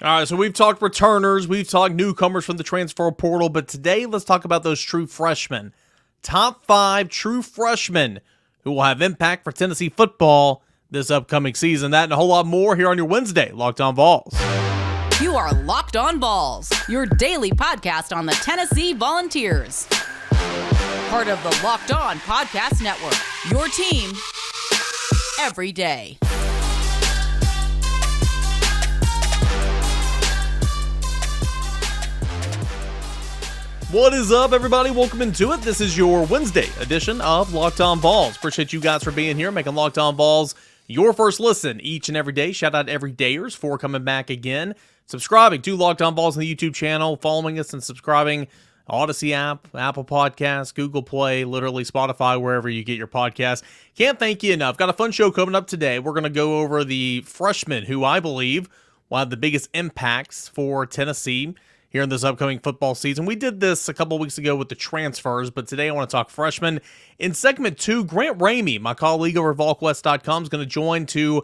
All right, so we've talked returners, we've talked newcomers from the transfer portal, but today let's talk about those true freshmen. Top 5 true freshmen who will have impact for Tennessee football this upcoming season. That and a whole lot more here on your Wednesday Locked On Vols. You are Locked On Vols, your daily podcast on the Tennessee Volunteers. Part of the Locked On Podcast Network, your team every day. What is up, everybody? Welcome into it. This is your Wednesday edition of Locked On Vols. Appreciate you guys for being here, making Locked On Vols your first listen each and every day. Shout out to everydayers for coming back again, subscribing to Locked On Vols on the YouTube channel, following us and subscribing. Odyssey app, Apple Podcasts, Google Play, literally Spotify, wherever you get your podcasts. Can't thank you enough. Got a fun show coming up today. We're going to go over the freshmen who I believe will have the biggest impacts for Tennessee here in this upcoming football season. We did this a couple weeks ago with the transfers, but today I want to talk freshmen. In segment 2, Grant Ramey, my colleague over at VolQuest.com, is going to join to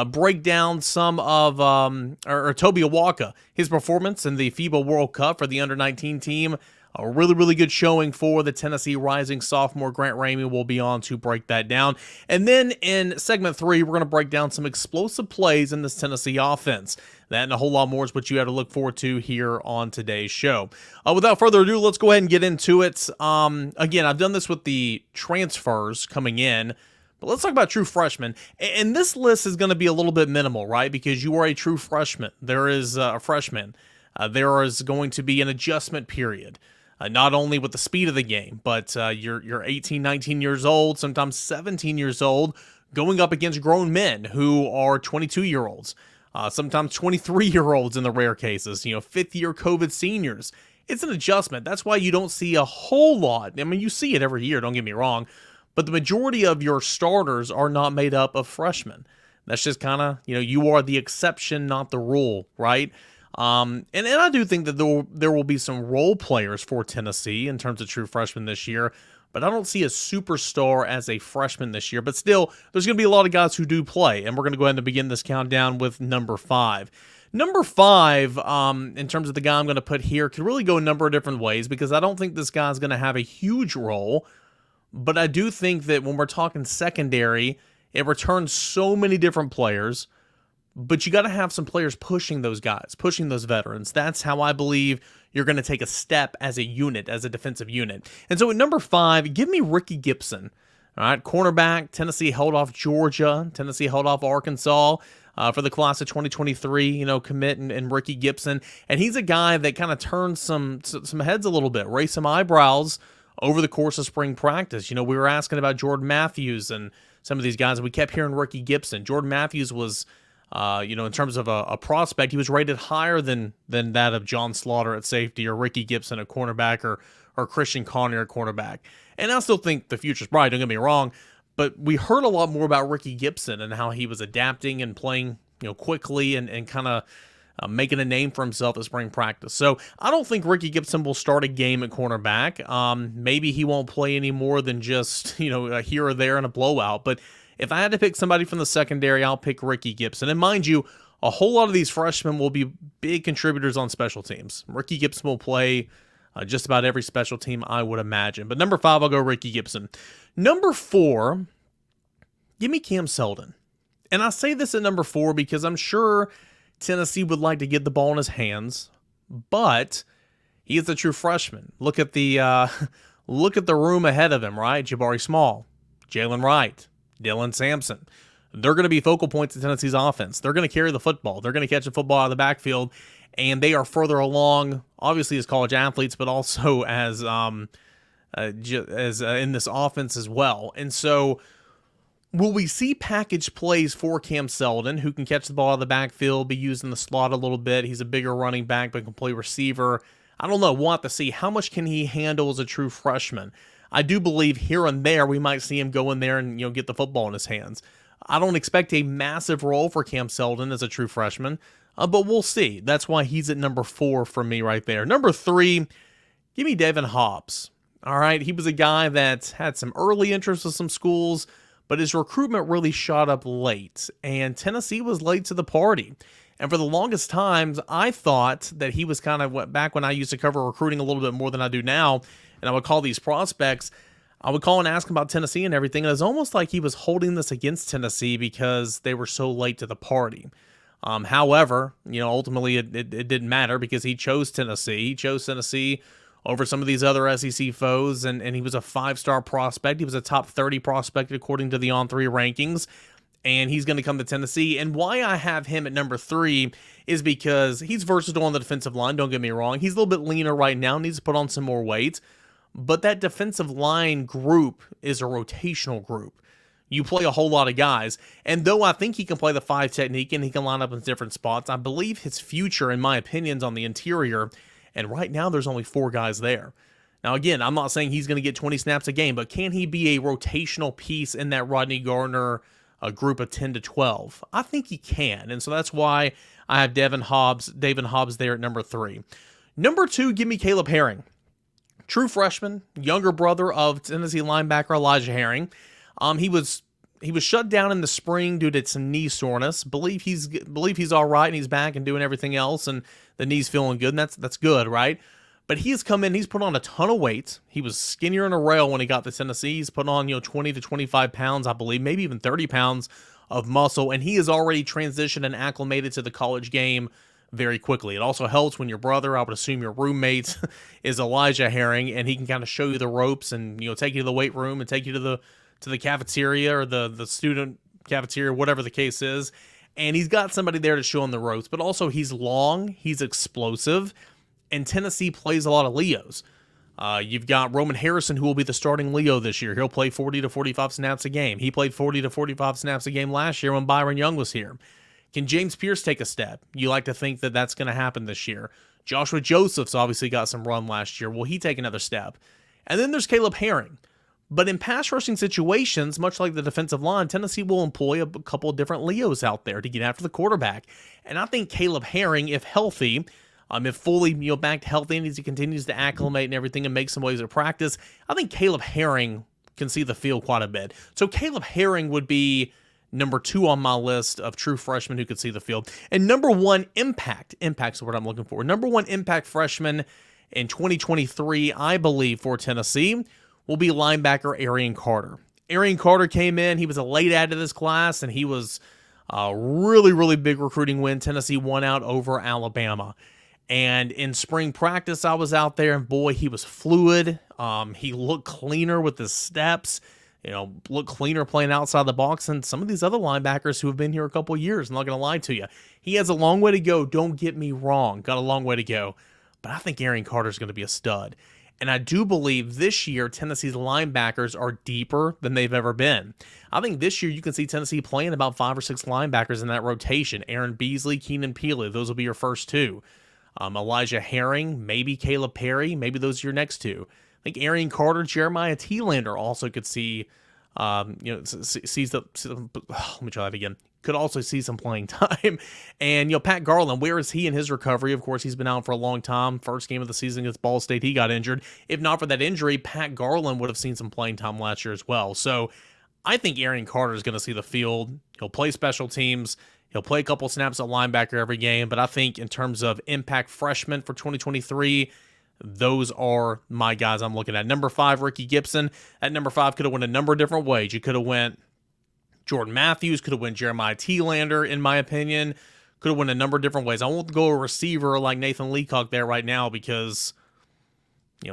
break down some of Tobe Awaka, his performance in the FIBA World Cup for the under-19 team. A really good showing for the Tennessee rising sophomore. Grant Ramey will be on to break that down. And then in segment 3, we're going to break down some explosive plays in this Tennessee offense. That and a whole lot more is what you have to look forward to here on today's show. Without further ado, let's go ahead and get into it. Again, I've done this with the transfers coming in, but let's talk about true freshmen. And this list is going to be a little bit minimal, right? Because you are a true freshman. There is a freshman. There is going to be an adjustment period. Not only with the speed of the game, but you're 18, 19 years old, sometimes 17 years old, going up against grown men who are 22-year-olds, sometimes 23-year-olds in the rare cases, fifth-year COVID seniors. It's an adjustment. That's why you don't see a whole lot. I mean, you see it every year, don't get me wrong, but the majority of your starters are not made up of freshmen. That's just kind of, you are the exception, not the rule, right? And I do think that there will be some role players for Tennessee in terms of true freshmen this year, but I don't see a superstar as a freshman this year. But still, there's going to be a lot of guys who do play, and we're going to go ahead and begin this countdown with number 5. Number 5, in terms of the guy I'm going to put here, could really go a number of different ways because I don't think this guy's going to have a huge role, but I do think that when we're talking secondary, it returns so many different players. But you got to have some players pushing those guys, pushing those veterans. That's how I believe you're going to take a step as a unit, as a defensive unit. And so at number 5, give me Ricky Gibson. All right, cornerback. Tennessee held off Georgia. Tennessee held off Arkansas for the class of 2023, commit and Ricky Gibson. And he's a guy that kind of turns some heads a little bit, raised some eyebrows over the course of spring practice. We were asking about Jordan Matthews and some of these guys, and we kept hearing Ricky Gibson. Jordan Matthews was... in terms of a prospect, he was rated higher than that of John Slaughter at safety or Ricky Gibson at cornerback or Christian Conner at cornerback. And I still think the future's bright, don't get me wrong, but we heard a lot more about Ricky Gibson and how he was adapting and playing quickly and kind of making a name for himself at spring practice. So I don't think Ricky Gibson will start a game at cornerback. Maybe he won't play any more than just a here or there in a blowout, but if I had to pick somebody from the secondary, I'll pick Ricky Gibson. And mind you, a whole lot of these freshmen will be big contributors on special teams. Ricky Gibson will play just about every special team, I would imagine. But number 5, I'll go Ricky Gibson. Number 4, give me Cam Seldon. And I say this at number 4 because I'm sure Tennessee would like to get the ball in his hands, but he is a true freshman. Look at the room ahead of him, right? Jabari Small, Jalen Wright, Dylan Sampson. They're going to be focal points in Tennessee's offense. They're going to carry the football. They're going to catch the football out of the backfield, and they are further along, obviously as college athletes, but also as in this offense as well. And so, will we see package plays for Cam Seldon, who can catch the ball out of the backfield, be used in the slot a little bit? He's a bigger running back, but can play receiver. I don't know. We'll have to see. How much can he handle as a true freshman? I do believe here and there we might see him go in there and get the football in his hands. I don't expect a massive role for Cam Seldon as a true freshman, but we'll see. That's why he's at number 4 for me right there. Number 3, give me Devin Hobbs. All right, he was a guy that had some early interest with some schools, but his recruitment really shot up late, and Tennessee was late to the party. And for the longest times, I thought that he was kind of, back when I used to cover recruiting a little bit more than I do now, and I would call these prospects, I would call and ask him about Tennessee and everything. And it was almost like he was holding this against Tennessee because they were so late to the party. However, ultimately it didn't matter because he chose Tennessee. He chose Tennessee over some of these other SEC foes, and he was a 5-star prospect. He was a top 30 prospect according to the On3 rankings, and he's going to come to Tennessee. And why I have him at number 3 is because he's versatile on the defensive line, don't get me wrong. He's a little bit leaner right now, needs to put on some more weight, but that defensive line group is a rotational group. You play a whole lot of guys, and though I think he can play the 5 technique and he can line up in different spots, I believe his future, in my opinion, is on the interior. And right now, there's only 4 guys there. Now, again, I'm not saying he's going to get 20 snaps a game, but can he be a rotational piece in that Rodney Gardner group of 10 to 12? I think he can, and so that's why I have David Hobbs there at number 3. Number 2, give me Caleb Herring. True freshman, younger brother of Tennessee linebacker Elijah Herring. He was shut down in the spring due to some knee soreness. Believe he's all right and he's back and doing everything else, and the knee's feeling good, and that's good, right? But he's come in, he's put on a ton of weight. He was skinnier than a rail when he got to Tennessee. He's put on 20 to 25 pounds, I believe, maybe even 30 pounds of muscle, and he has already transitioned and acclimated to the college game very quickly. It also helps when your brother, I would assume your roommate, is Elijah Herring, and he can kind of show you the ropes and take you to the weight room and take you to the cafeteria or the student cafeteria, whatever the case is. And he's got somebody there to show him the ropes, but also he's long, he's explosive, and Tennessee plays a lot of Leos. You've got Roman Harrison, who will be the starting Leo this year. He'll play 40 to 45 snaps a game. He played 40 to 45 snaps a game last year when Byron Young was here. Can James Pierce take a step? You like to think that that's going to happen this year. Joshua Joseph's obviously got some run last year. Will he take another step? And then there's Caleb Herring. But in pass rushing situations, much like the defensive line, Tennessee will employ a couple of different Leos out there to get after the quarterback. And I think Caleb Herring, if healthy, if fully back to healthy and as he continues to acclimate and everything and make some waves of practice, I think Caleb Herring can see the field quite a bit. So Caleb Herring would be number 2 on my list of true freshmen who could see the field. And number 1, impact's the word I'm looking for. Number 1 impact freshman in 2023, I believe, for Tennessee will be linebacker Arion Carter. Arion Carter came in. He was a late add to this class, and he was a really, really big recruiting win. Tennessee won out over Alabama. And in spring practice, I was out there, and boy, he was fluid. He looked cleaner with his steps. Looked cleaner playing outside the box than some of these other linebackers who have been here a couple of years. I'm not going to lie to you. He has a long way to go. Don't get me wrong. Got a long way to go. But I think Arion Carter is going to be a stud. And I do believe this year Tennessee's linebackers are deeper than they've ever been. I think this year you can see Tennessee playing about 5 or 6 linebackers in that rotation. Aaron Beasley, Keenan Peely, those will be your first 2. Elijah Herring, maybe Caleb Perry, maybe those are your next 2. I think Arion Carter, Jeremiah Thielander also could see, sees the. Let me try that again. Could also see some playing time. And, Pat Garland, where is he in his recovery? Of course, he's been out for a long time. First game of the season against Ball State, he got injured. If not for that injury, Pat Garland would have seen some playing time last year as well. So I think Arion Carter is going to see the field. He'll play special teams. He'll play a couple snaps at linebacker every game. But I think in terms of impact freshmen for 2023, those are my guys I'm looking at. Number 5, Ricky Gibson. At number 5 could have went a number of different ways. You could have went Jordan Matthews, could have went Jeremiah Thielander, in my opinion. Could have went a number of different ways. I won't go a receiver like Nathan Leacock there right now because,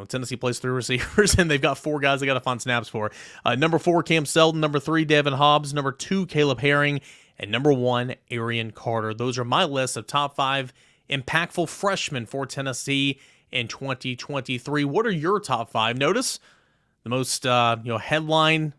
Tennessee plays 3 receivers and they've got 4 guys they got to find snaps for. Number 4, Cam Seldon. Number 3, David Hobbs. Number 2, Caleb Herring. And number 1, Arion Carter. Those are my list of top 5 impactful freshmen for Tennessee in 2023. What are your top 5? Notice the most headline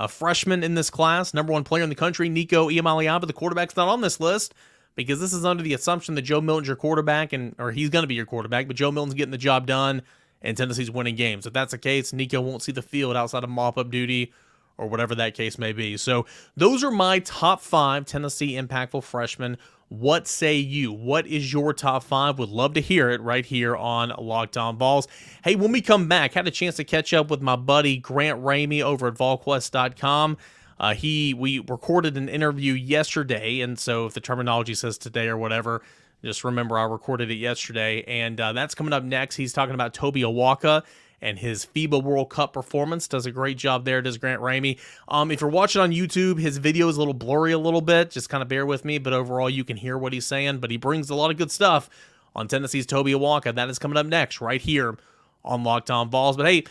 freshman in this class, number 1 player in the country, Nico Iamaleava. The quarterback's not on this list because this is under the assumption that Joe Milton's your quarterback, or he's going to be your quarterback, but Joe Milton's getting the job done and Tennessee's winning games. If that's the case, Nico won't see the field outside of mop-up duty or whatever that case may be. So those are my top 5 Tennessee impactful freshmen. What say you? What is your top 5? Would love to hear it right here on Locked On Vols. Hey, when we come back, had a chance to catch up with my buddy Grant Ramey over at VolQuest.com. We recorded an interview yesterday, and so if the terminology says today or whatever, just remember I recorded it yesterday, and that's coming up next. He's talking about Tobe Awaka and his FIBA World Cup performance. Does a great job there, does Grant Ramey. If you're watching on YouTube, his video is a little blurry a little bit. Just kind of bear with me, but overall you can hear what he's saying. But he brings a lot of good stuff on Tennessee's Tobe Awaka. That is coming up next right here on Locked On Vols. But hey, I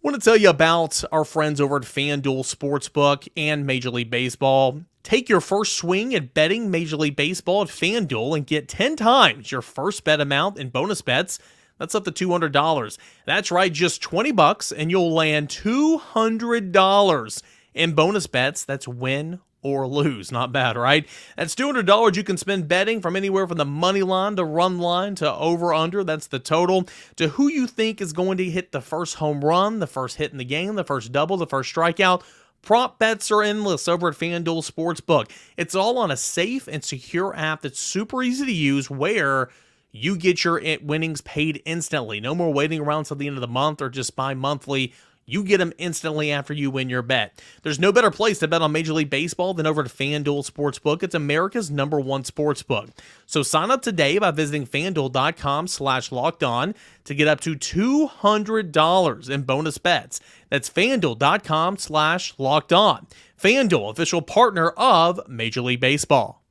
want to tell you about our friends over at FanDuel Sportsbook and Major League Baseball. Take your first swing at betting Major League Baseball at FanDuel and get 10 times your first bet amount in bonus bets. That's up to $200. That's right, just $20 and you'll land $200 in bonus bets. That's win or lose. Not bad, right? That's $200 you can spend betting from anywhere from the money line to run line to over-under. That's the total. To who you think is going to hit the first home run, the first hit in the game, the first double, the first strikeout. Prop bets are endless over at FanDuel Sportsbook. It's all on a safe and secure app that's super easy to use where you get your winnings paid instantly. No more waiting around till the end of the month or just bi-monthly. You get them instantly after you win your bet. There's no better place to bet on Major League Baseball than over at FanDuel Sportsbook. It's America's #1 sportsbook. So sign up today by visiting FanDuel.com/lockedon to get up to $200 in bonus bets. That's FanDuel.com/lockedon. FanDuel, official partner of Major League Baseball.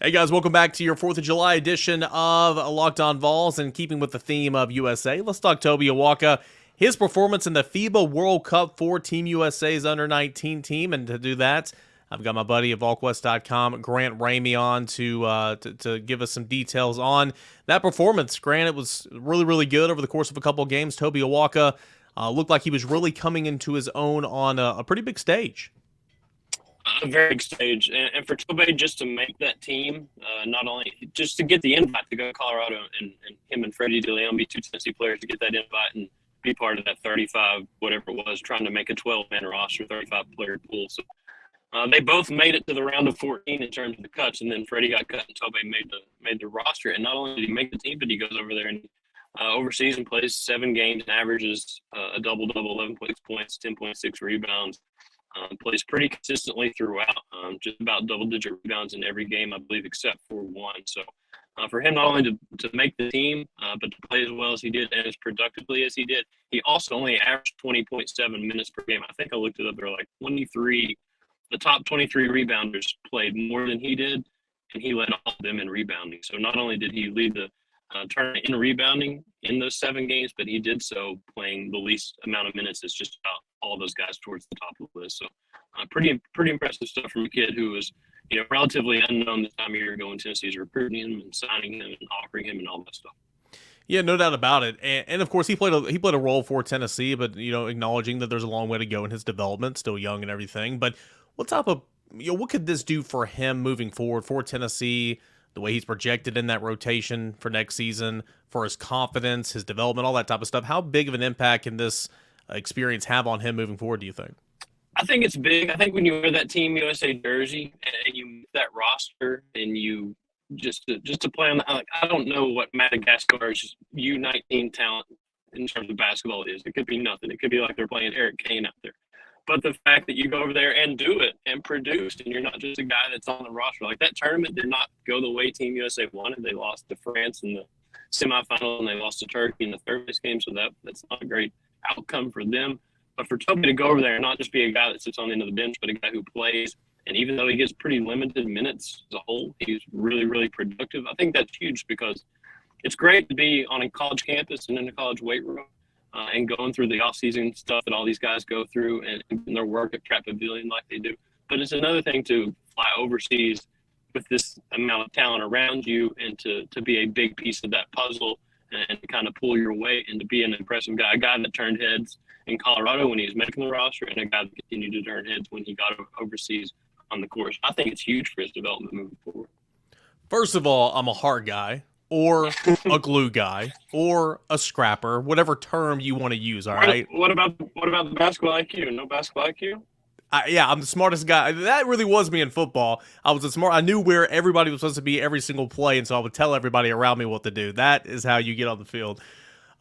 Hey guys, welcome back to your 4th of July edition of Locked On Vols. And keeping with the theme of USA, let's talk Tobe Awaka. His performance in the FIBA World Cup for Team USA's under-19 team. And to do that, I've got my buddy at VolQuest.com, Grant Ramey, on to give us some details on that performance. Grant, it was really, really good over the course of a couple of games. Tobe Awaka looked like he was really coming into his own on a pretty big stage. A very big stage. And for Tobe just to make that team, not only just to get the invite to go to Colorado and him and Freddie DeLeon be two Tennessee players to get that invite and be part of that 35, whatever it was, trying to make a 12-man roster, 35-player pool. So they both made it to the round of 14 in terms of the cuts, and then Freddie got cut and Tobe made the roster. And not only did he make the team, but he goes over there and overseas and plays 7 games and averages a double-double, 11 points, 10.6 rebounds. Plays pretty consistently throughout, just about double-digit rebounds in every game, I believe, except for one. So for him not only to make the team, but to play as well as he did and as productively as he did, he also only averaged 20.7 minutes per game. I think I looked it up. There were like 23 – the top 23 rebounders played more than he did, and he led all of them in rebounding. So not only did he lead the tournament in rebounding in those 7 games, but he did so playing the least amount of minutes as just about all those guys towards the top of the list. So pretty impressive stuff from a kid who was, relatively unknown this time of year ago when Tennessee's recruiting him and signing him and offering him and all that stuff. Yeah, no doubt about it. And of course, he played a role for Tennessee, but acknowledging that there's a long way to go in his development, still young and everything. But what type of what could this do for him moving forward for Tennessee? The way he's projected in that rotation for next season, for his confidence, his development, all that type of stuff. How big of an impact can this experience have on him moving forward, do you think? I think it's big. I think when you wear that Team USA jersey and you make that roster and you just to play on I don't know what Madagascar's U19 talent in terms of basketball is. It could be nothing. It could be like they're playing Eric Kane out there. But the fact that you go over there and do it and produce, and you're not just a guy that's on the roster. Like that tournament did not go the way Team USA wanted. They lost to France in the semifinal, and they lost to Turkey in the third place game. So that's not a great outcome for them. But for Tobe to go over there and not just be a guy that sits on the end of the bench, but a guy who plays, and even though he gets pretty limited minutes as a whole, he's really, really productive. I think that's huge because it's great to be on a college campus and in a college weight room. And going through the off-season stuff that all these guys go through and their work at Pratt Pavilion like they do. But it's another thing to fly overseas with this amount of talent around you and to be a big piece of that puzzle and to kind of pull your weight and to be an impressive guy, a guy that turned heads in Colorado when he was making the roster and a guy that continued to turn heads when he got overseas on the course. I think it's huge for his development moving forward. First of all, I'm a hard guy, or a glue guy, or a scrapper, whatever term you want to use, all right? What about the basketball IQ? No basketball IQ? Yeah, I'm the smartest guy. That really was me in football. I knew where everybody was supposed to be every single play, and so I would tell everybody around me what to do. That is how you get on the field.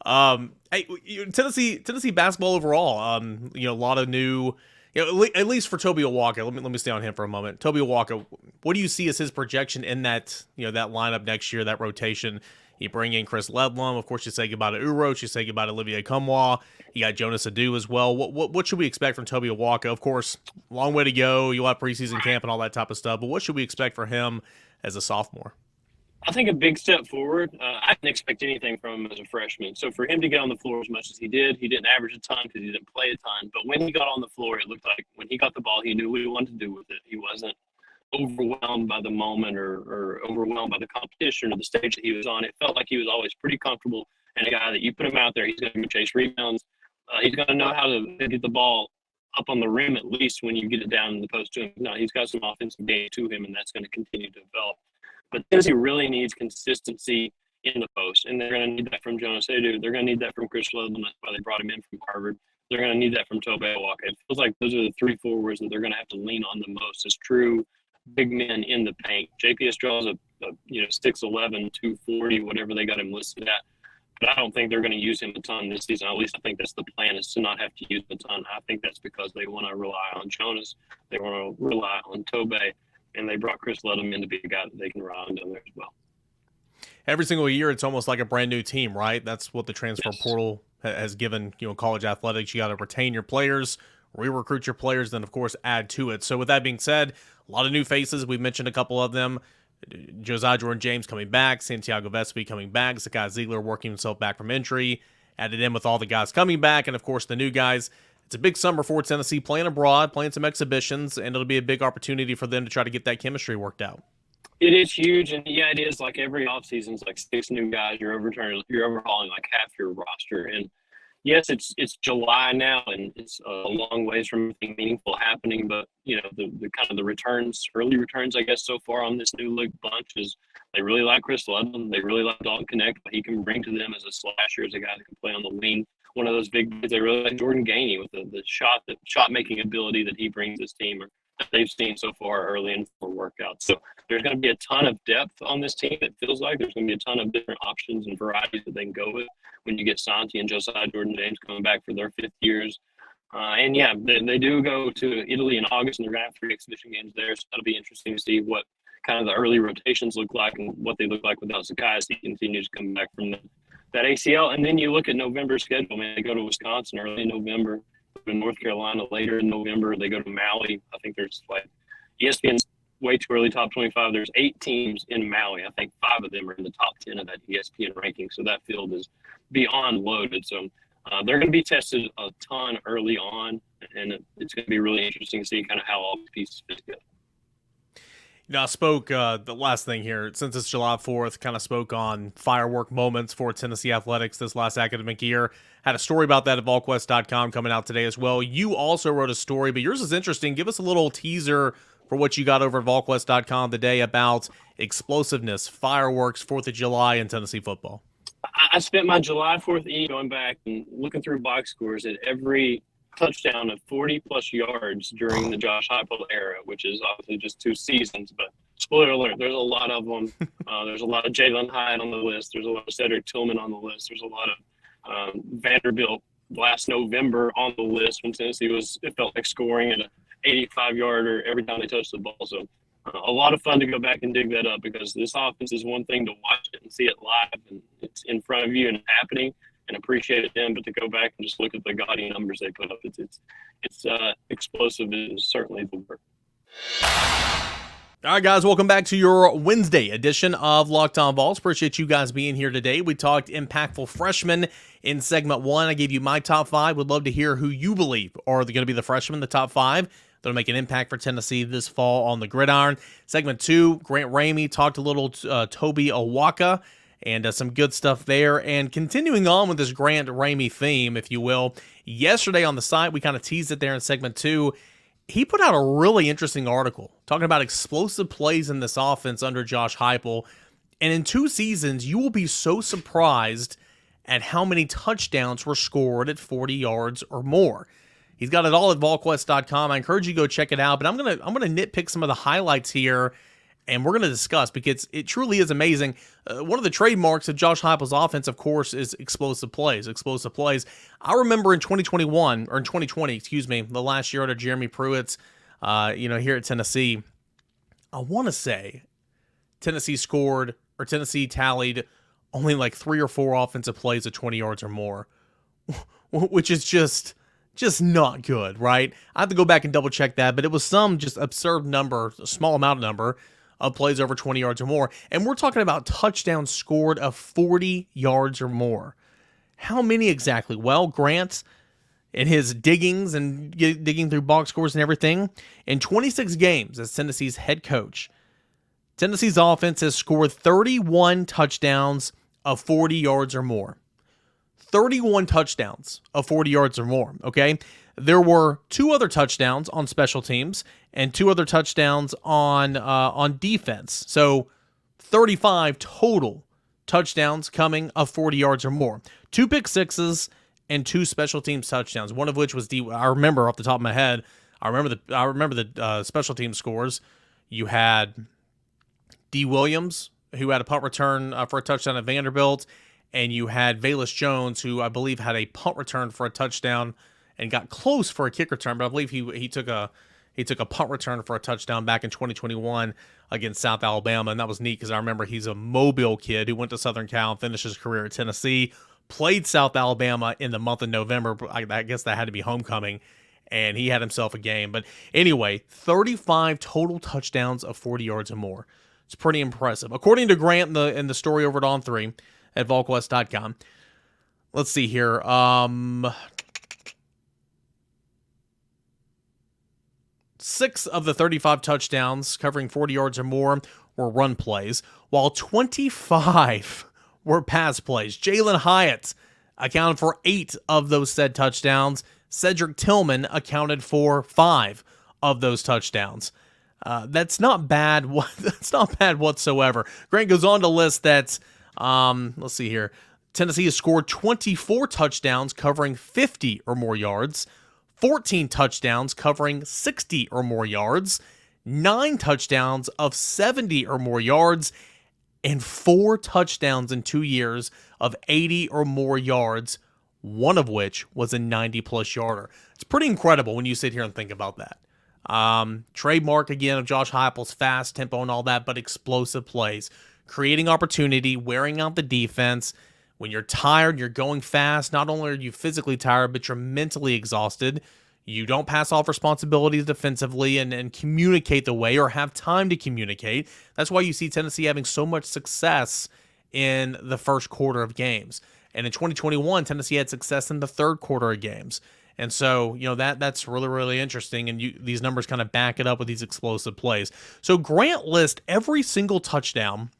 Hey, Tennessee basketball overall, a lot of new At least for Tobe Awaka, let me stay on him for a moment. Tobe Awaka, what do you see as his projection in that that lineup next year, that rotation? You bring in Chris Ledlum, of course. You say goodbye to Uroch, you say goodbye to Olivier Kumwa. You got Jonas Adu as well. What should we expect from Tobe Awaka? Of course, long way to go. You'll have preseason camp and all that type of stuff. But what should we expect for him as a sophomore? I think a big step forward. I didn't expect anything from him as a freshman. So for him to get on the floor as much as he did average a ton because he didn't play a ton. But when he got on the floor, it looked like when he got the ball, he knew what he wanted to do with it. He wasn't overwhelmed by the moment or overwhelmed by the competition or the stage that he was on. It felt like he was always pretty comfortable, and a guy that you put him out there, he's going to chase rebounds. He's going to know how to get the ball up on the rim at least when you get it down in the post to him. No, he's got some offensive game to him, and that's going to continue to develop. But Tennessee really needs consistency in the post, and they're going to need that from Jonas Adu. They're going to need that from Chris Ledlum. That's why they brought him in from Harvard. They're going to need that from Tobe Awaka. It feels like those are the three forwards that they're going to have to lean on the most as true big men in the paint. JP Estrell's a 6'11", 240, whatever they got him listed at. But I don't think they're going to use him a ton this season. At least I think that's the plan, is to not have to use him a ton. I think that's because they want to rely on Jonas. They want to rely on Tobe. And they brought Chris Ledlum in to be a guy that they can rely on down there as well. Every single year, it's almost like a brand new team, right? That's what the transfer portal has given college athletics. You got to retain your players, re-recruit your players, then, of course, add to it. So with that being said, a lot of new faces. We've mentioned a couple of them. Josiah Jordan-James coming back, Santiago Vespi coming back, Zakai Ziegler working himself back from injury, added in with all the guys coming back, and, of course, the new guys. It's a big summer for Tennessee, playing abroad, playing some exhibitions, and it'll be a big opportunity for them to try to get that chemistry worked out. It is huge, and yeah, it is. Like every offseason is like 6 new guys. You're overhauling like half your roster. And yes, it's July now, and it's a long ways from anything meaningful happening. But the kind of the early returns, I guess, so far on this new league bunch is they really like Chris Ledlum. They really like Dalton Connect, what he can bring to them as a slasher, as a guy that can play on the wing. One of those big guys. They really like Jordan Gainey with the shot making ability that he brings this team, or that they've seen so far early in for workouts. So there's going to be a ton of depth on this team. It feels like there's going to be a ton of different options and varieties that they can go with when you get Santi and Josiah Jordan-James coming back for their 5th years. And yeah, they do go to Italy in August, and they're going to have 3 exhibition games there. So that'll be interesting to see what kind of the early rotations look like and what they look like without Zakai as he continues to come back from that ACL. And then you look at November's schedule. Man, they go to Wisconsin early in November, to North Carolina later in November. They go to Maui. I think there's ESPN's way too early top 25. There's 8 teams in Maui. I think 5 of them are in the top 10 of that ESPN ranking. So that field is beyond loaded. So they're going to be tested a ton early on, and it's going to be really interesting to see kind of how all these pieces fit together. I spoke, the last thing here, since it's July 4th, kind of spoke on firework moments for Tennessee athletics this last academic year. Had a story about that at VolQuest.com coming out today as well. You also wrote a story, but yours is interesting. Give us a little teaser for what you got over at VolQuest.com today about explosiveness, fireworks, 4th of July in Tennessee football. I spent my July 4th Eve going back and looking through box scores at every touchdown of 40-plus yards during the Josh Heupel era, which is obviously just 2 seasons. But spoiler alert, there's a lot of them. There's a lot of Jalen Hyde on the list. There's a lot of Cedric Tillman on the list. There's a lot of Vanderbilt last November on the list when Tennessee it felt like scoring at an 85-yarder every time they touched the ball. So a lot of fun to go back and dig that up, because this offense is one thing to watch it and see it live, and it's in front of you and happening, and appreciate it then, but to go back and just look at the gaudy numbers they put up, it's explosive is certainly the word. All right, guys, welcome back to your Wednesday edition of Locked On Vols. Appreciate you guys being here today. We talked impactful freshmen in segment 1. I gave you my top 5. Would love to hear who you believe are going to be the freshmen, the top 5. That'll make an impact for Tennessee this fall on the gridiron. Segment 2, Grant Ramey talked a little Tobe Awaka, and some good stuff there. And continuing on with this Grant Ramey theme, if you will, yesterday on the site, we kind of teased it there in segment 2. He put out a really interesting article talking about explosive plays in this offense under Josh Heupel. And in 2 seasons, you will be so surprised at how many touchdowns were scored at 40 yards or more. He's got it all at VolQuest.com. I encourage you to go check it out. But I'm gonna nitpick some of the highlights here And we're going to discuss because it truly is amazing. One of the trademarks of Josh Heupel's offense, of course, is explosive plays. Explosive plays. I remember in 2021, or in 2020, excuse me, the last year under Jeremy Pruitt's, here at Tennessee, I want to say Tennessee tallied only like 3 or 4 offensive plays of 20 yards or more, which is just not good, right? I have to go back and double check that, but it was some just absurd number, a small amount of number of plays over 20 yards or more. And we're talking about touchdowns scored of 40 yards or more. How many exactly? Well, Grant, in his diggings and digging through box scores and everything, in 26 games as Tennessee's head coach, Tennessee's offense has scored 31 touchdowns of 40 yards or more. 31 touchdowns of 40 yards or more, okay? There were 2 other touchdowns on special teams and 2 other touchdowns on defense. So 35 total touchdowns coming of 40 yards or more. 2 pick sixes and 2 special teams touchdowns, one of which was I remember off the top of my head, I remember the special team scores. You had D. Williams, who had a punt return for a touchdown at Vanderbilt, and you had Velus Jones, who I believe had a punt return for a touchdown and got close for a kick return, but I believe he took a punt return for a touchdown back in 2021 against South Alabama, and that was neat because I remember he's a Mobile kid who went to Southern Cal and finished his career at Tennessee, played South Alabama in the month of November. I guess that had to be homecoming, and he had himself a game. But anyway, 35 total touchdowns of 40 yards or more. It's pretty impressive. According to Grant in the story over at On3 at VolQuest.com. Let's see here. 6 of the 35 touchdowns covering 40 yards or more were run plays, while 25 were pass plays. Jalen Hyatt accounted for 8 of those said touchdowns. Cedric Tillman accounted for 5 of those touchdowns. That's not bad. That's not bad whatsoever. Grant goes on to list that, let's see here. Tennessee has scored 24 touchdowns covering 50 or more yards, 14 touchdowns covering 60 or more yards, 9 touchdowns of 70 or more yards, and 4 touchdowns in 2 years of 80 or more yards, one of which was a 90-plus yarder. It's pretty incredible when you sit here and think about that. Trademark, again, of Josh Heupel's fast tempo and all that, but explosive plays. Creating opportunity, wearing out the defense. When you're tired, you're going fast. Not only are you physically tired, but you're mentally exhausted. You don't pass off responsibilities defensively and communicate the way or have time to communicate. That's why you see Tennessee having so much success in the first quarter of games. And in 2021, Tennessee had success in the third quarter of games. And so, that's really, really interesting. And these numbers kind of back it up with these explosive plays. So Grant lists every single touchdown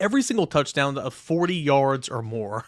of 40 yards or more.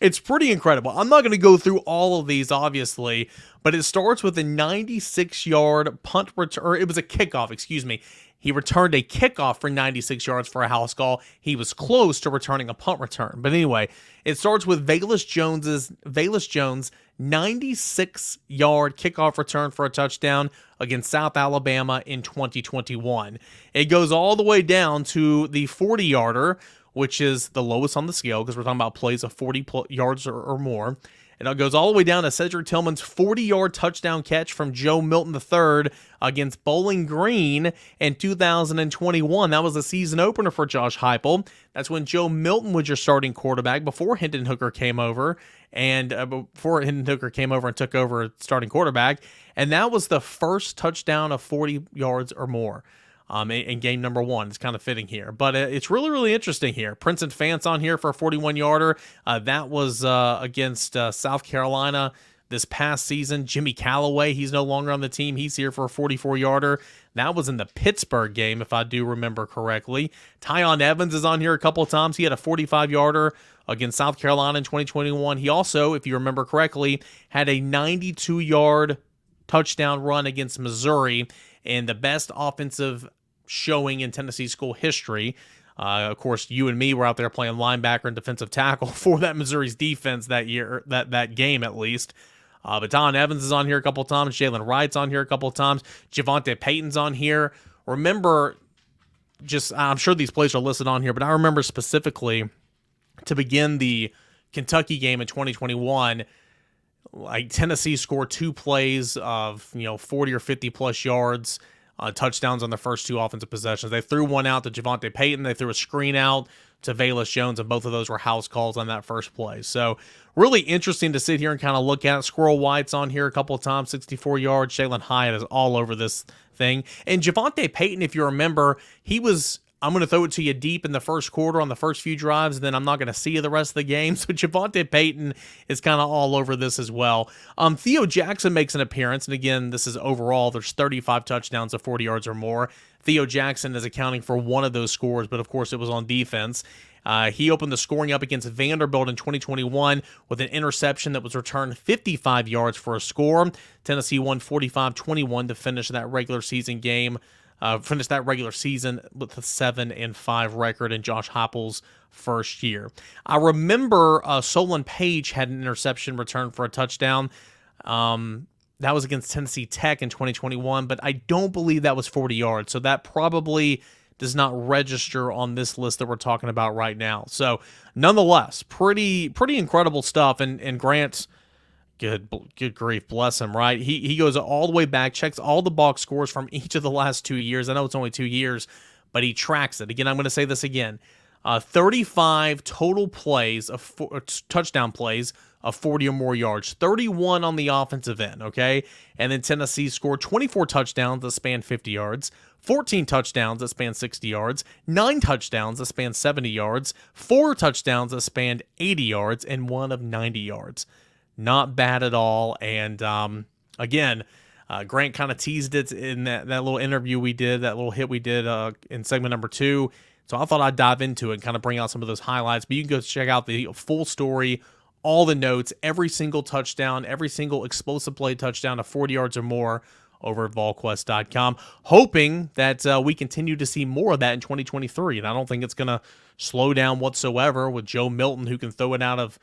It's pretty incredible. I'm not going to go through all of these, obviously, but it starts with a 96-yard punt return, or it was a kickoff, excuse me. He returned a kickoff for 96 yards for a house call. He was close to returning a punt return. But anyway, it starts with Velus Jones' 96-yard kickoff return for a touchdown against South Alabama in 2021. It goes all the way down to the 40-yarder, which is the lowest on the scale because we're talking about plays of 40 yards or more. And it goes all the way down to Cedric Tillman's 40-yard touchdown catch from Joe Milton III against Bowling Green in 2021. That was the season opener for Josh Heupel. That's when Joe Milton was your starting quarterback before Hendon Hooker came over and took over starting quarterback. And that was the first touchdown of 40 yards or more. In game number 1. It's kind of fitting here. But it's really, really interesting here. Princeton Fance on here for a 41-yarder. That was against South Carolina this past season. Jimmy Callaway, he's no longer on the team. He's here for a 44-yarder. That was in the Pittsburgh game, if I do remember correctly. Tyon Evans is on here a couple of times. He had a 45-yarder against South Carolina in 2021. He also, if you remember correctly, had a 92-yard touchdown run against Missouri in the best offensive showing in Tennessee school history. Of course, you and me were out there playing linebacker and defensive tackle for that Missouri's defense that year, that game at least. But Tyon Evans is on here a couple of times. Jalen Wright's on here a couple of times. Javonte Payton's on here. Remember, I'm sure these plays are listed on here, but I remember specifically to begin the Kentucky game in 2021, like Tennessee scored 2 plays of 40 or 50 plus yards, touchdowns on the first 2 offensive possessions. They threw one out to Javonte Payton. They threw a screen out to Velus Jones, and both of those were house calls on that first play. So really interesting to sit here and kind of look at. Squirrel White's on here a couple of times, 64 yards. Jalen Hyatt is all over this thing. And Javonte Payton, if you remember, I'm going to throw it to you deep in the first quarter on the first few drives, and then I'm not going to see you the rest of the game. So Javonte Payton is kind of all over this as well. Theo Jackson makes an appearance, and again, this is overall. There's 35 touchdowns of 40 yards or more. Theo Jackson is accounting for one of those scores, but of course it was on defense. He opened the scoring up against Vanderbilt in 2021 with an interception that was returned 55 yards for a score. Tennessee won 45-21 to finish that regular season game. Finished that regular season with a 7-5 record in Josh Heupel's first year. I remember Solon Page had an interception returned for a touchdown. That was against Tennessee Tech in 2021, but I don't believe that was 40 yards. So that probably does not register on this list that we're talking about right now. So nonetheless, pretty incredible stuff. And Grant, good grief, bless him, right? He goes all the way back, checks all the box scores from each of the last 2 years. I know it's only 2 years, but he tracks it. Again, I'm going to say this again. 35 total plays of touchdown plays of 40 or more yards, 31 on the offensive end, okay? And then Tennessee scored 24 touchdowns that span 50 yards, 14 touchdowns that span 60 yards, 9 touchdowns that span 70 yards, 4 touchdowns that spanned 80 yards, and 1 of 90 yards. Not bad at all. And again, Grant kind of teased it in that little interview we did, that little hit we did in segment number 2. So I thought I'd dive into it and kind of bring out some of those highlights. But you can go check out the full story, all the notes, every single touchdown, every single explosive play touchdown of 40 yards or more over at volquest.com. Hoping that we continue to see more of that in 2023. And I don't think it's going to slow down whatsoever with Joe Milton, who can throw it out of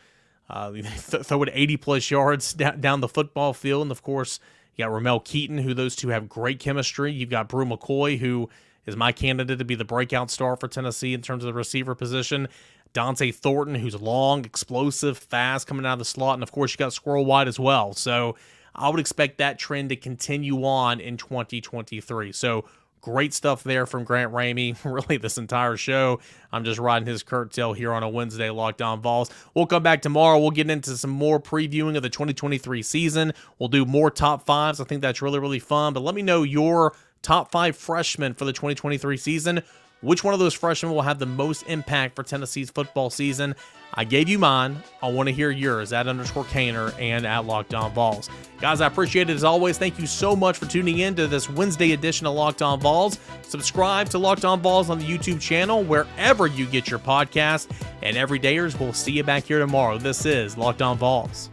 throw it 80-plus yards down the football field. And, of course, you got Ramel Keaton, who those two have great chemistry. You've got Brew McCoy, who is my candidate to be the breakout star for Tennessee in terms of the receiver position. Dante Thornton, who's long, explosive, fast, coming out of the slot. And, of course, you got Squirrel White as well. So I would expect that trend to continue on in 2023. So great stuff there from Grant Ramey. Really, this entire show, I'm just riding his curtail here on a Wednesday, Locked On Vols. We'll come back tomorrow. We'll get into some more previewing of the 2023 season. We'll do more top fives. I think that's really, really fun. But let me know your top 5 freshmen for the 2023 season. Which one of those freshmen will have the most impact for Tennessee's football season? I gave you mine. I want to hear yours at _Caner and at Locked On Vols. Guys, I appreciate it as always. Thank you so much for tuning in to this Wednesday edition of Locked On Vols. Subscribe to Locked On Vols on the YouTube channel, wherever you get your podcast. And everydayers, we'll see you back here tomorrow. This is Locked On Vols.